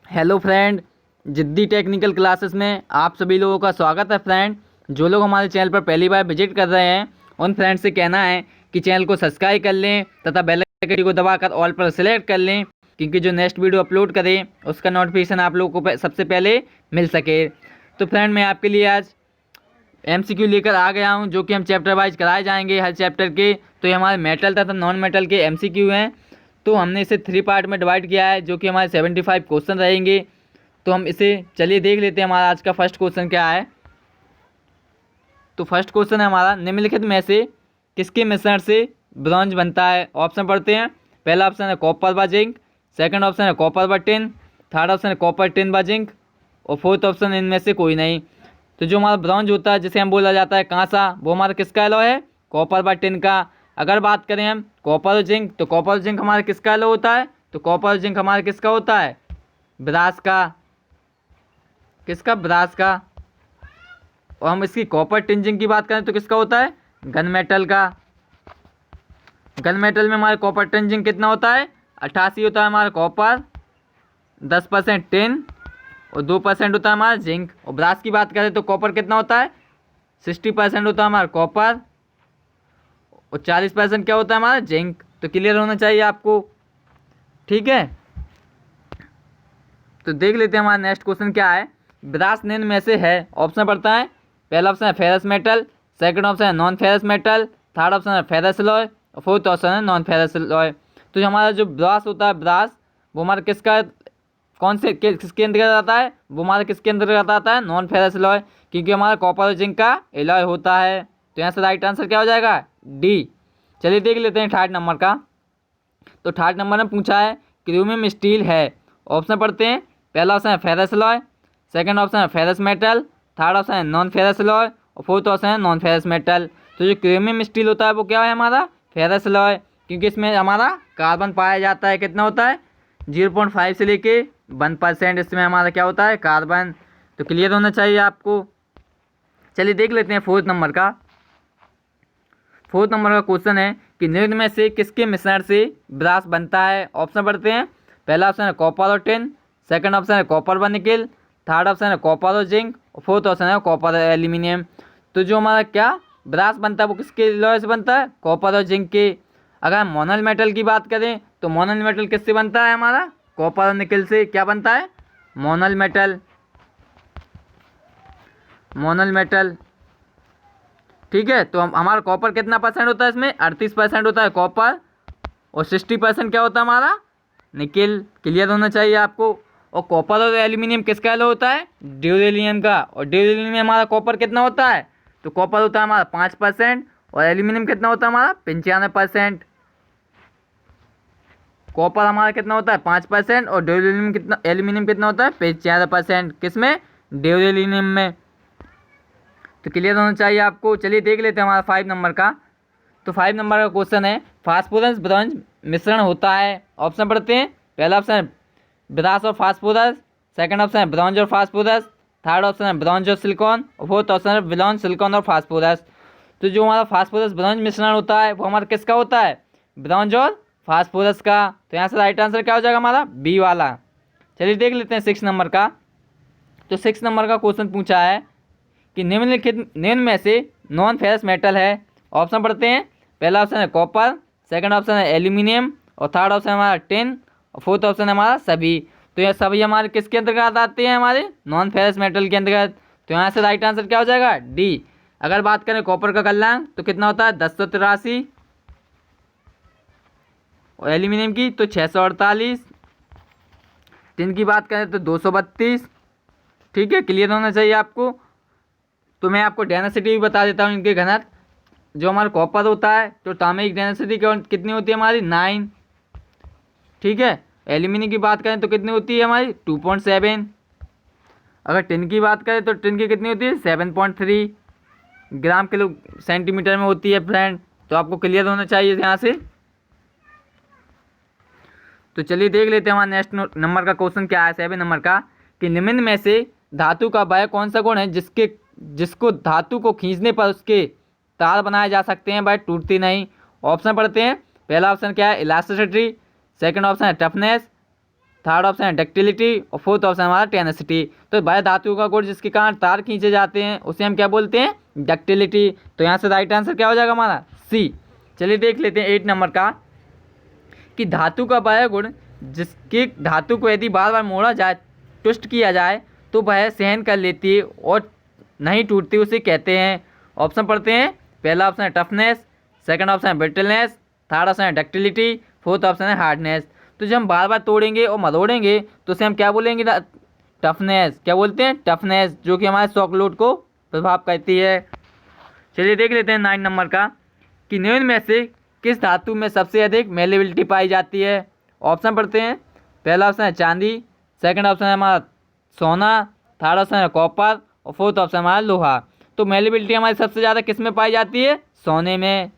Hello friend, जिद्दी technical classes में आप सभी लोगों का स्वागत है। फ्रेंड, जो लोग हमारे चैनल पर पहली बार विजिट कर रहे हैं उन फ्रेंड से कहना है कि चैनल को सब्सक्राइब कर लें तथा बेल आइकन को दबाकर ऑल पर सेलेक्ट कर लें, क्योंकि जो नेक्स्ट वीडियो अपलोड करें उसका नोटिफिकेशन आप लोगों को सबसे पहले मिल सके। तो फ्रेंड, मैं आपके लिए आज MCQ लेकर आ गया हूं, जो कि हम चैप्टर वाइज कराए जाएंगे हर चैप्टर के। तो ये हमारे मेटल तथा नॉन मेटल के MCQ हैं। तो हमने इसे 3 पार्ट में डिवाइड किया है, जो कि हमारे 75 क्वेश्चन रहेंगे। तो हम इसे चलिए देख लेते हैं हमारा आज का फर्स्ट क्वेश्चन क्या है। तो फर्स्ट क्वेश्चन है हमारा, निम्नलिखित में से किसके मिश्रण से ब्रॉन्ज बनता है। ऑप्शन पढ़ते हैं। पहला ऑप्शन है कॉपर व जिंक, सेकंड ऑप्शन है कॉपर व टिन, थर्ड ऑप्शन है कॉपर टिन व जिंक और फोर्थ ऑप्शन इनमें से कोई नहीं। तो जो हमारा ब्रॉन्ज होता है, जिसे हम बोला जाता है कांसा, वो हमारा किसका एलॉय है? कॉपर व टिन का। अगर बात करें हम कॉपर और जिंक, तो कॉपर और जिंक हमारा किसका एलॉय होता है? तो कॉपर और जिंक हमारा किसका होता है? ब्रास का। किसका? ब्रास का। और हम इसकी कॉपर टिन जिंक की बात करें तो किसका होता है? गन मेटल का। गन मेटल में हमारे कॉपर टिन जिंक कितना होता है? 88 होता है हमारा कॉपर, 10% टिन और 2% होता है हमारा जिंक। और ब्रास की बात करें तो कॉपर कितना होता है? 60% होता है हमारा कॉपर और 40% क्या होता है हमारा? जिंक। तो क्लियर होना चाहिए आपको, ठीक है। तो देख लेते हैं हमारा नेक्स्ट क्वेश्चन क्या है। ब्रास निम्न में से है। ऑप्शन पढ़ता है। पहला ऑप्शन है फेरस मेटल, सेकंड ऑप्शन है non ferrous metal, third option है फेरस एलॉय और फोर्थ ऑप्शन है नॉन फेरस एलॉय। तो जो हमारा जो ब्रास होता है, ब्रास वो हमारा किसका, कौन से किसके अंतर्गत आता है? वो हमारा किसके अंतर्गत आता है? नॉन फेरस एलॉय, क्योंकि हमारा कॉपर और जिंक का एलॉय होता है। तो यहाँ से राइट आंसर क्या हो जाएगा? डी। चलिए देख लेते हैं थर्ड नंबर का। तो थर्ड नंबर में पूछा है क्रोमियम स्टील है। ऑप्शन पढ़ते हैं। पहला ऑप्शन है फेरस एलॉय, सेकंड ऑप्शन है फेरस मेटल, थर्ड ऑप्शन है नॉन फेरस एलॉय और फोर्थ ऑप्शन है नॉन फेरस मेटल। तो जो क्रोमियम स्टील होता है वो क्या है हमारा? फेरस एलॉय, क्योंकि इसमें हमारा कार्बन पाया जाता है। कितना होता है? 0.5 से लेके 1% इसमें हमारा क्या होता है? कार्बन। तो क्लियर होना चाहिए आपको। चलिए देख लेते हैं फोर्थ नंबर का। फोर्थ नंबर का क्वेश्चन है कि निम्न में से किसके मिश्रण से ब्रास बनता है। ऑप्शन पढ़ते हैं। पहला ऑप्शन है कॉपर और टिन, सेकंड ऑप्शन है कॉपर व निकेल, थर्ड ऑप्शन है कॉपर और जिंक और फोर्थ ऑप्शन है कॉपर और एल्यूमिनियम। तो जो हमारा क्या ब्रास बनता है वो किसके एलॉय से बनता है? कॉपर और जिंक के। अगर हम मोनल मेटल की बात करें तो मोनल मेटल किससे बनता है हमारा? कॉपर और निकेल से। क्या बनता है? मोनल मेटल। मोनल मेटल, ठीक है। तो हमारा कॉपर कितना परसेंट होता है इसमें? 38% होता है कॉपर और 60% क्या होता है हमारा? निकेल। क्लियर होना चाहिए आपको। और कॉपर और एल्यूमिनियम किसका एलॉय होता है? ड्यूरेलियम का। और ड्यूरेलियम में हमारा कॉपर कितना होता है? तो कॉपर होता है हमारा 5% और एल्यूमिनियम कितना होता है हमारा? 95%। कॉपर हमारा कितना होता है? 5% और ड्यूरेलियम कितना, एल्यूमिनियम कितना होता है? 95%। किसमें? ड्यूरेलियम में। तो क्लियर होना चाहिए आपको। चलिए देख लेते हैं हमारा 5 नंबर का। तो 5 नंबर का क्वेश्चन है, फास्फोरस ब्रॉन्ज मिश्रण होता है। ऑप्शन पढ़ते हैं। पहला ऑप्शन है ब्रास और फास्फोरस, सेकंड ऑप्शन है ब्रॉन्ज और फास्फोरस, थर्ड ऑप्शन है ब्रॉन्ज और सिलिकॉन और फोर्थ ऑप्शन है ब्रॉन्ज, सिलिकॉन और फास्फोरस। तो जो हमारा फास्फोरस ब्रॉन्ज मिश्रण होता है वो हमारा किसका होता है? ब्रॉन्ज और फास्फोरस का। तो यहाँ से राइट आंसर क्या हो जाएगा हमारा? बी वाला। चलिए देख लेते हैं 6 नंबर का। तो 6 नंबर का क्वेश्चन पूछा है कि निम्न में से नॉन फेरस मेटल है। ऑप्शन पढ़ते हैं। पहला ऑप्शन है कॉपर, सेकंड ऑप्शन है एल्यूमिनियम और थर्ड ऑप्शन हमारा टिन और फोर्थ ऑप्शन है हमारा सभी। तो ये सभी हमारे किसके अंतर्गत आते हैं? हमारे नॉन फेरस मेटल के अंतर्गत। तो यहाँ से राइट आंसर क्या हो जाएगा? डी। अगर बात करें कॉपर का गलनांक तो कितना होता है? 1083 और एल्यूमिनियम की तो 648, टिन की बात करें तो 232। ठीक है, क्लियर होना चाहिए आपको। तो मैं आपको डेंसिटी भी बता देता हूँ इनके घनत्व। जो हमारा कॉपर होता है तो टामिक डेंसिटी कितनी होती है हमारी? 9। ठीक है। एल्यूमिनियम की बात करें तो कितनी होती है हमारी? 2.7। अगर टिन की बात करें तो टिन की कितनी होती है? 7.3 ग्राम किलो सेंटीमीटर में होती है फ्रेंड। तो आपको क्लियर होना चाहिए यहाँ से। तो चलिए देख लेते हैं हमारा नेक्स्ट नंबर का क्वेश्चन क्या है, 7 नंबर का, कि निम्न में से धातु का वह कौन सा गुण है जिसको धातु को खींचने पर उसके तार बनाए जा सकते हैं, वह टूटती नहीं। ऑप्शन पढ़ते हैं। पहला ऑप्शन क्या है? इलास्टिसिटी, सेकंड ऑप्शन है टफनेस, थर्ड ऑप्शन है डक्टिलिटी और फोर्थ ऑप्शन हमारा टेनेसिटी। तो बाह्य धातु का गुण जिसके कारण तार खींचे जाते हैं उसे हम क्या बोलते हैं, डक्टिलिटी। तो यहाँ से राइट आंसर क्या हो जाएगा हमारा, सी। चलिए देख लेते हैं 8 नंबर का, कि धातु का बाह्य गुण जिसके धातु को यदि बार बार मोड़ा जाए, ट्विस्ट किया जाए तो वह सहन कर लेती है और नहीं टूटती, उसे कहते हैं। ऑप्शन पढ़ते हैं। पहला ऑप्शन है टफनेस, सेकंड ऑप्शन है ब्रिटलनेस, थर्ड ऑप्शन है डक्टिलिटी, फोर्थ ऑप्शन है हार्डनेस। तो जब हम बार बार तोड़ेंगे और मरोड़ेंगे तो उसे हम क्या बोलेंगे, टफनेस। क्या बोलते हैं, टफनेस, जो कि हमारे शॉक लोड को प्रभाव करती है। चलिए देख लेते हैं 9 नंबर का, कि निम्न में से किस धातु में सबसे अधिक मेलेबिलिटी पाई जाती है। ऑप्शन पढ़ते हैं। पहला ऑप्शन है चांदी, सेकंड ऑप्शन है हमारा सोना, थर्ड ऑप्शन है कॉपर और फोर्थ ऑप्शन हमारा लोहा। तो मेलेबिलिटी हमारी सबसे ज़्यादा किस में पाई जाती है, सोने में,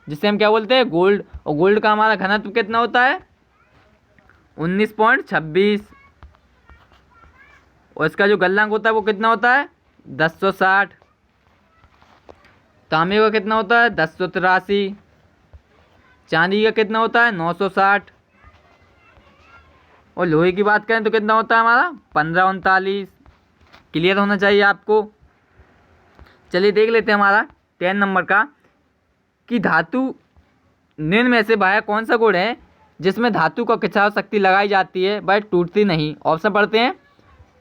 जिसे हम क्या बोलते हैं, गोल्ड। और गोल्ड का हमारा घनत्व कितना होता है, 19.26, और इसका जो गलनांक होता है वो कितना होता है, 1060। तांबे का कितना होता है, 1083। चांदी का कितना होता है, 960। और लोहे की बात करें तो कितना होता है हमारा, 1539। क्लियर होना चाहिए आपको। चलिए देख लेते हैं हमारा 10 नंबर का, कि धातु निम्न में से बाह्य कौन सा गुण है जिसमें धातु का खिंचाव शक्ति लगाई जाती है बट टूटती नहीं। ऑप्शन पढ़ते हैं।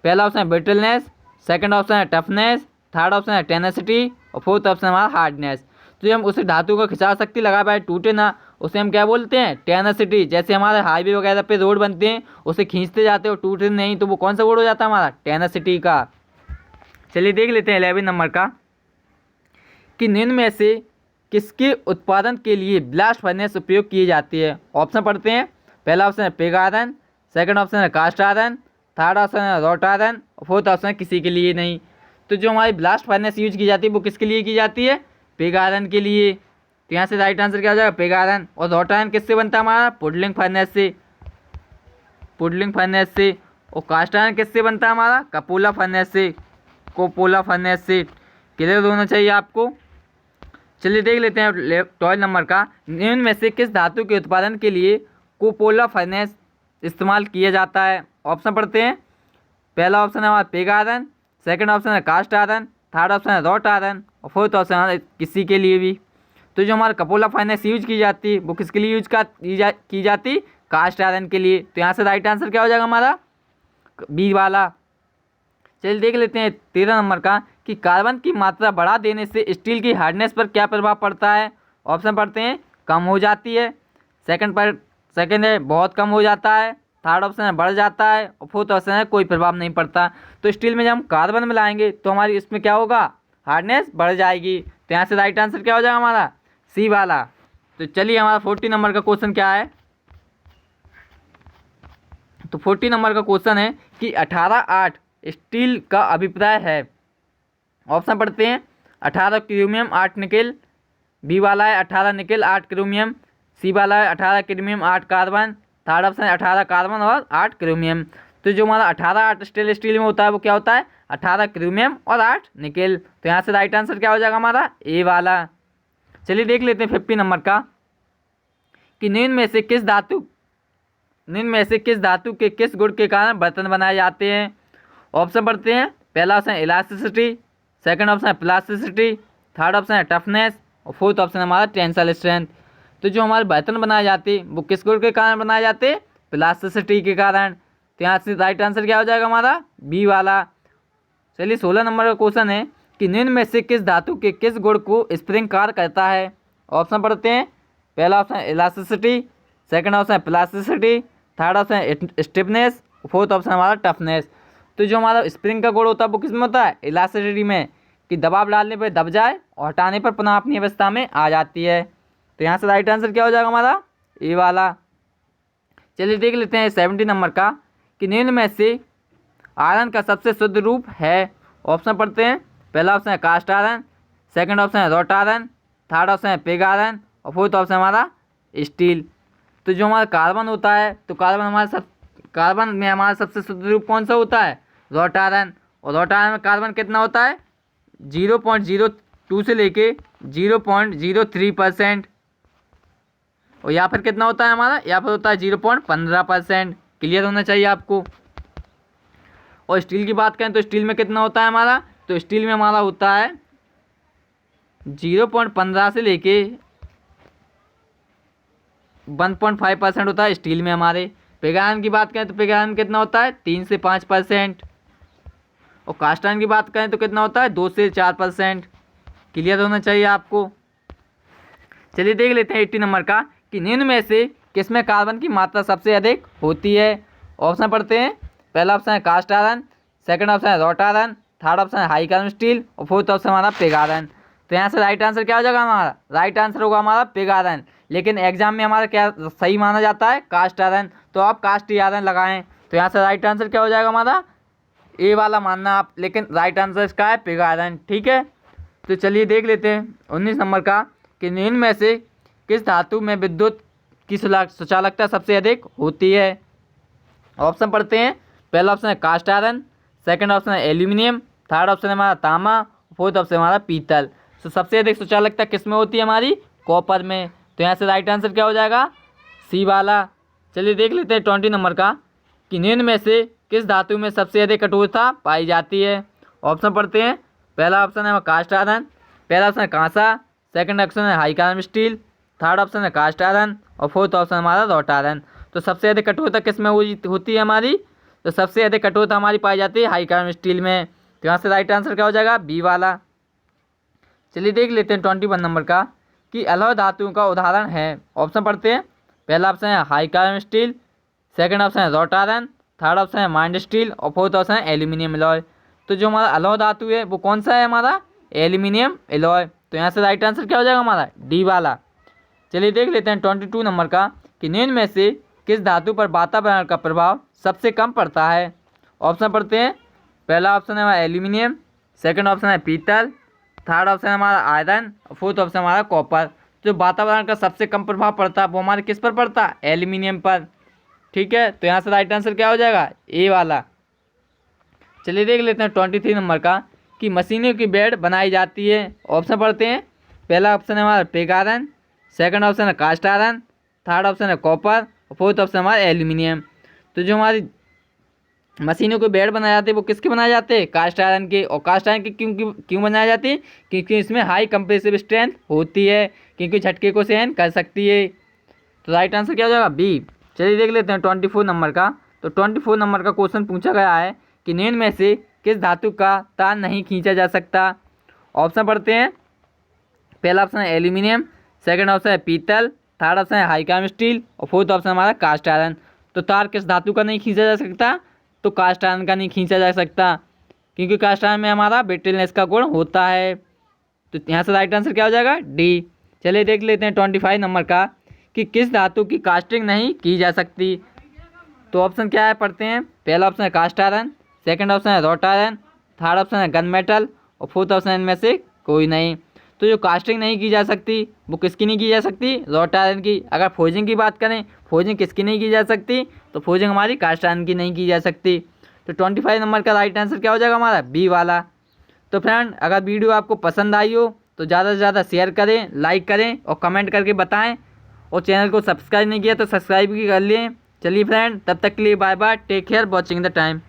पहला ऑप्शन है ब्रिटलनेस, सेकंड ऑप्शन है टफनेस, थर्ड ऑप्शन है टेनेसिटी और फोर्थ ऑप्शन हमारा हार्डनेस। तो हम उसे धातु का खिंचाव शक्ति लगा पाए टूटे ना, उसे हम क्या बोलते हैं, टेनेसिटी। जैसे हमारे हाईवे वगैरह पे रोड बनते हैं, उसे खींचते जाते हो, टूटते नहीं, तो वो कौन सा वर्ड हो जाता है हमारा, टेनेसिटी का। चलिए देख लेते हैं 11 नंबर का, कि निम्न में से किसके उत्पादन के लिए ब्लास्ट फर्नेस उपयोग की जाती है। ऑप्शन पढ़ते हैं। पहला ऑप्शन है पिग आयरन, सेकंड ऑप्शन है कास्ट आयरन, थर्ड ऑप्शन है रॉट आयरन और फोर्थ ऑप्शन है किसी के लिए नहीं। तो जो हमारी ब्लास्ट फर्नेस यूज की जाती है वो किसके लिए की जाती है, पिग आयरन के लिए। तो यहाँ से राइट आंसर क्या हो जाएगा, पिग आयरन। और रॉट आयरन किससे बनता है हमारा, पुडलिंग फर्नेस से, पुडलिंग फर्नेस से। और कास्ट आयरन किससे बनता है हमारा, कपोला फर्नेस से, कोपोला फर्नेस से। क्लियर होना चाहिए आपको। चलिए देख लेते हैं 12 नंबर का, निम्न में से किस धातु के उत्पादन के लिए कोपोला फर्नेस इस्तेमाल किया जाता है। ऑप्शन पढ़ते हैं। पहला ऑप्शन है हमारा पिग आयरन, सेकंड ऑप्शन है कास्ट आयरन, थर्ड ऑप्शन है रॉट आयरन और फोर्थ ऑप्शन है किसी के लिए भी। तो जो हमारा कपोला फर्नेस यूज की जाती है वो किसके लिए की जाती, कास्ट आयरन के लिए। तो यहाँ से राइट आंसर क्या हो जाएगा हमारा, बी वाला। चलिए देख लेते हैं 13 नंबर का, कि कार्बन की मात्रा बढ़ा देने से स्टील की हार्डनेस पर क्या प्रभाव पड़ता है। ऑप्शन पढ़ते हैं। कम हो जाती है, सेकंड है बहुत कम हो जाता है, थर्ड ऑप्शन है बढ़ जाता है और फोर्थ ऑप्शन है कोई प्रभाव नहीं पड़ता। तो स्टील में जब हम कार्बन मिलाएंगे तो हमारी इसमें क्या होगा, हार्डनेस बढ़ जाएगी। तो यहाँ से राइट आंसर क्या हो जाएगा हमारा, सी वाला। तो चलिए हमारा 40 नंबर का क्वेश्चन क्या है। तो 40 नंबर का क्वेश्चन है कि 18-8 स्टील का अभिप्राय है। ऑप्शन पढ़ते हैं। 18 क्रोमियम 8 निकेल, बी वाला है 18 निकेल 8 क्रोमियम, सी वाला है 18 क्रोमियम 8 कार्बन, थर्ड ऑप्शन है 18 कार्बन और 8 क्रोमियम। तो जो हमारा 18-8 स्टील में होता है वो क्या होता है, 18 क्रोमियम और 8 निकेल। तो यहाँ से राइट आंसर क्या हो जाएगा हमारा, ए वाला। चलिए देख लेते हैं 50 नंबर का, कि निम्न में से किस धातु के किस गुण के कारण बर्तन बनाए जाते हैं। ऑप्शन पढ़ते हैं। पहला ऑप्शन है इलास्टिसिटी, सेकंड ऑप्शन है प्लास्टिसिटी, थर्ड ऑप्शन है टफनेस और फोर्थ ऑप्शन है हमारा टेंसाइल स्ट्रेंथ। तो जो हमारे बर्तन बनाए जाते हैं वो किस गुण के कारण बनाए जाते हैं, प्लास्टिसिटी के कारण। तो यहाँ से राइट आंसर क्या हो जाएगा हमारा, बी वाला। चलिए 16 नंबर का क्वेश्चन है, कि निम्न में से किस धातु के किस गुण को स्प्रिंग कार्य करता है। ऑप्शन पढ़ते हैं। पहला ऑप्शन है इलास्टिसिटी, सेकंड ऑप्शन है प्लास्टिसिटी, थर्ड ऑप्शन है स्टिफनेस, फोर्थ ऑप्शन हमारा टफनेस। तो जो हमारा स्प्रिंग का गुण होता है वो किस में होता है, इलास्टिसिटी में, कि दबाव डालने पर दब जाए और हटाने पर पुनः अपनी अवस्था में आ जाती है। तो यहाँ से राइट आंसर क्या हो जाएगा हमारा, ए वाला। चलिए देख लेते हैं 70 नंबर का, कि निम्न में से आयरन का सबसे शुद्ध रूप है। ऑप्शन पढ़ते हैं। पहला ऑप्शन है कास्ट आयरन, सेकंड ऑप्शन है रॉट आयरन, थर्ड ऑप्शन है पिग आयरन और फोर्थ ऑप्शन हमारा स्टील। तो जो हमारा कार्बन होता है, तो कार्बन में हमारा सबसे शुद्ध रूप कौन सा होता है, रॉट आयरन। और रॉट आयरन में कार्बन कितना होता है, 0.02 से लेके 0.03%। और यहाँ पर कितना होता है हमारा, यहाँ पर होता है 0.15%। क्लियर होना चाहिए आपको। और स्टील की बात करें तो स्टील में कितना होता है हमारा, तो स्टील में हमारा होता है 0.15 से लेके 1.5% होता है स्टील में हमारे। पिग आयरन की बात करें तो पिग आयरन कितना होता है 3 से 5%। और कास्ट आयरन की बात करें तो कितना होता है 2 से 4%। क्लियर होना चाहिए आपको। चलिए देख लेते हैं 80 नंबर का कि निम्न में से किसमें कार्बन की मात्रा सबसे अधिक होती है। ऑप्शन पढ़ते हैं। पहला ऑप्शन है कास्ट आयरन, सेकंड ऑप्शन है रॉट आयरन, थर्ड ऑप्शन है हाई कार्बन स्टील और फोर्थ ऑप्शन हमारा पिग आयरन। तो यहाँ से राइट आंसर क्या हो जाएगा हमारा, राइट आंसर होगा हमारा पिग आयरन। लेकिन एग्जाम में हमारा क्या सही माना जाता है, कास्ट आयरन, तो आप कास्ट आयरन लगाएं। तो यहाँ से राइट आंसर क्या हो जाएगा हमारा, ए वाला मानना आप, लेकिन राइट आंसर इसका है पिग आयरन। ठीक है, तो चलिए देख लेते हैं 19 नंबर का कि निम्न में से किस धातु में विद्युत की सुचालकता सबसे अधिक होती है। ऑप्शन पढ़ते हैं। पहला ऑप्शन है कास्ट आयरन, सेकंड ऑप्शन है एल्यूमिनियम, थर्ड ऑप्शन है हमारा तांबा, फोर्थ ऑप्शन हमारा पीतल। तो सबसे अधिक सुचालकता किस में होती है हमारी, कॉपर में। तो यहाँ से राइट आंसर क्या हो जाएगा, सी वाला। चलिए देख लेते हैं 20 नंबर का कि निम्न में से किस धातु में सबसे अधिक कठोरता पाई जाती है। ऑप्शन पढ़ते हैं। पहला ऑप्शन है कास्ट आयरन, पहला ऑप्शन है कांसा, सेकंड ऑप्शन है high carbon steel, third option है कास्ट आयरन और फोर्थ ऑप्शन हमारा रॉट आयरन। तो सबसे अधिक कठोरता किस में होती है हमारी, तो सबसे अधिक कठोरता हमारी पाई जाती है हाई कार्बन स्टील में। तो यहाँ से राइट आंसर क्या हो जाएगा, बी वाला। चलिए देख लेते हैं 21 नंबर का कि अलौह धातुओं का उदाहरण है। ऑप्शन पढ़ते हैं। पहला ऑप्शन है high carbon steel, second option है रॉट आयरन, थर्ड ऑप्शन है माइंड स्टील और फोर्थ ऑप्शन है एल्यूमिनियम एलॉय। तो जो हमारा अलौह धातु है वो कौन सा है हमारा, एल्यूमिनियम एलॉय। तो यहाँ से राइट आंसर क्या हो जाएगा हमारा, डी वाला। चलिए देख लेते हैं 22 नंबर का कि निम्न में से किस धातु पर वातावरण का प्रभाव सबसे कम पड़ता है। ऑप्शन पढ़ते हैं। पहला ऑप्शन है हमारा एल्यूमिनियम, सेकंड ऑप्शन है पीतल, थर्ड ऑप्शन है हमारा आयरन और फोर्थ ऑप्शन हमारा कॉपर। जो वातावरण का सबसे कम प्रभाव पड़ता है वो हमारे किस पर पड़ता है, एल्यूमिनियम पर। ठीक है, तो यहाँ से राइट आंसर क्या हो जाएगा, ए वाला। चलिए देख लेते हैं 23 नंबर का कि मशीनों की बेड बनाई जाती है। ऑप्शन पढ़ते हैं। पहला ऑप्शन है हमारा पिग आयरन, सेकंड ऑप्शन है कास्ट आयरन, थर्ड ऑप्शन है कॉपर और फोर्थ ऑप्शन हमारा एल्यूमिनियम। तो जो हमारी मशीनों के बेड बनाए जाते हैं वो किसके बनाए जाते हैं, कास्ट आयरन के। और कास्ट आयरन के क्यों बनाए जाते हैं, क्योंकि इसमें हाई कंप्रेसिव स्ट्रेंथ होती है, क्योंकि झटके को सहन कर सकती है। तो राइट आंसर क्या हो जाएगा, बी। चलिए देख लेते हैं 24 नंबर का। तो 24 नंबर का क्वेश्चन पूछा गया है कि निम्न में से किस धातु का तार नहीं खींचा जा सकता। ऑप्शन पढ़ते हैं। पहला ऑप्शन है एल्यूमिनियम, सेकंड ऑप्शन है पीतल, थर्ड ऑप्शन है हाई कार्बन स्टील और फोर्थ ऑप्शन हमारा कास्ट आयरन। तो तार किस धातु का नहीं खींचा जा सकता, तो कास्ट आयरन का नहीं खींचा जा सकता, क्योंकि कास्ट आयरन में हमारा ब्रिटलनेस का गुण होता है। तो यहाँ से राइट आंसर क्या हो जाएगा, डी। चलिए देख लेते हैं 25 नंबर का कि किस धातु की कास्टिंग नहीं की जा सकती। तो ऑप्शन क्या है पढ़ते हैं। पहला ऑप्शन है कास्ट आयरन, सेकंड ऑप्शन है रॉट आयरन, थर्ड ऑप्शन है गन मेटल और फोर्थ ऑप्शन इनमें से कोई नहीं। तो जो कास्टिंग नहीं की जा सकती वो किसकी नहीं की जा सकती, रॉट आयरन की। अगर फोर्जिंग की बात करें, फोर्जिंग किसकी नहीं की जा सकती, तो फोर्जिंग हमारी कास्ट आयरन की नहीं की जा सकती। तो 25 नंबर का राइट आंसर क्या हो जाएगा हमारा, बी वाला। तो फ्रेंड अगर वीडियो आपको पसंद आई हो तो ज़्यादा से ज़्यादा शेयर करें, लाइक करें और कमेंट करके बताएं। और चैनल को सब्सक्राइब नहीं किया तो सब्सक्राइब भी कर लें। चलिए फ्रेंड, तब तक के लिए bye bye, take care, watching the time.